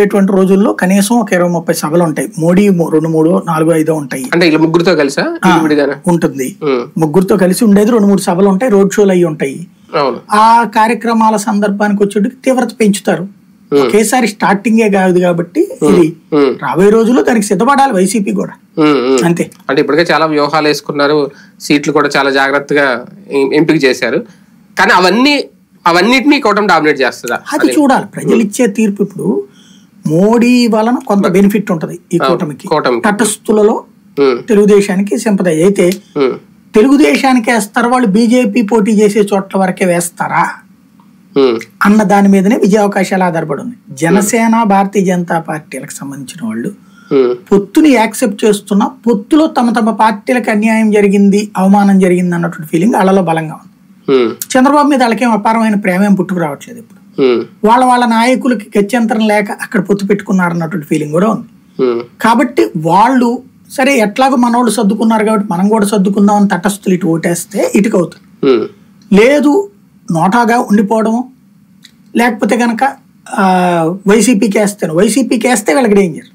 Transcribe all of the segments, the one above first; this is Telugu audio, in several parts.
ఇటువంటి రోజుల్లో కనీసం ఒక 20-30 సభలు ఉంటాయి. మోడీ 2-3, 4-5 ఉంటాయి. అంటే ఇలా ముగ్గురుతో కలిసా ఉంటుంది. ముగ్గురుతో కలిసి ఉండేది 2-3 సభలు ఉంటాయి. రోడ్ షోలు అయ్యి ఉంటాయి. ఆ కార్యక్రమాల సందర్భానికి వచ్చేటికి తీవ్రత పెంచుతారు. ఒకేసారి స్టార్టింగే కాదు కాబట్టి ఇది రాబోయే రోజుల్లో దానికి సిద్ధపడాలి వైసీపీ కూడా. అంతే. అంటే ఇప్పటికే చాలా వ్యూహాలు వేసుకున్నారు, సీట్లు కూడా చాలా జాగ్రత్తగా ఎంపిక చేశారు. కానీ అవన్నిటినీ కూటమి డామినేట్ చేస్తుందా అది చూడాలి. ప్రజలు ఇచ్చే తీర్పు. ఇప్పుడు మోడీ వలన కొంత బెనిఫిట్ ఉంటది ఈ కూటమికి. తటస్థులలో తెలుగుదేశానికి సింపదై అయితే తెలుగుదేశానికి వేస్తారు, వాళ్ళు బీజేపీ పోటీ చేసే చోట్ల వరకే వేస్తారా అన్న దాని మీదనే విజయావకాశాలు ఆధారపడి ఉంది. జనసేన, భారతీయ జనతా పార్టీలకు సంబంధించిన వాళ్ళు పొత్తుని యాక్సెప్ట్ చేస్తున్న, పొత్తులో తమ తమ పార్టీలకు అన్యాయం జరిగింది, అవమానం జరిగింది అన్నటువంటి ఫీలింగ్ వాళ్ళలో బలంగా ఉంది. చంద్రబాబు మీద వాళ్ళకేం అపారమైన ప్రేమేం పుట్టుకు రావట్లేదు. ఇప్పుడు వాళ్ళ నాయకులకి గత్యంతరం లేక అక్కడ పొత్తు పెట్టుకున్నారు అన్నటువంటి ఫీలింగ్ కూడా ఉంది. కాబట్టి వాళ్ళు సరే ఎట్లాగో మనోళ్ళు సర్దుకున్నారు కాబట్టి మనం కూడా సర్దుకుందాం అని తటస్థులు ఇటు ఓటేస్తే ఇటుకవుతుంది. లేదు నోటాగా ఉండిపోవడము, లేకపోతే కనుక వైసీపీకి వేస్తే వీళ్ళకి డేంజర్.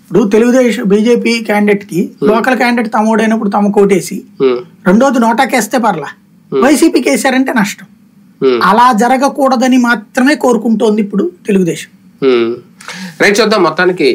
ఇప్పుడు తెలుగుదేశం బీజేపీ క్యాండిడేట్ కి లోకల్ క్యాండిడేట్ తమోడైనప్పుడు తమ కోటేసి రెండోది నోటాకేస్తే పర్లా, వైసీపీకి వేసారంటే నష్టం. అలా జరగకూడదని మాత్రమే కోరుకుంటోంది ఇప్పుడు తెలుగుదేశం. రైట్, చూద్దాం మొత్తానికి.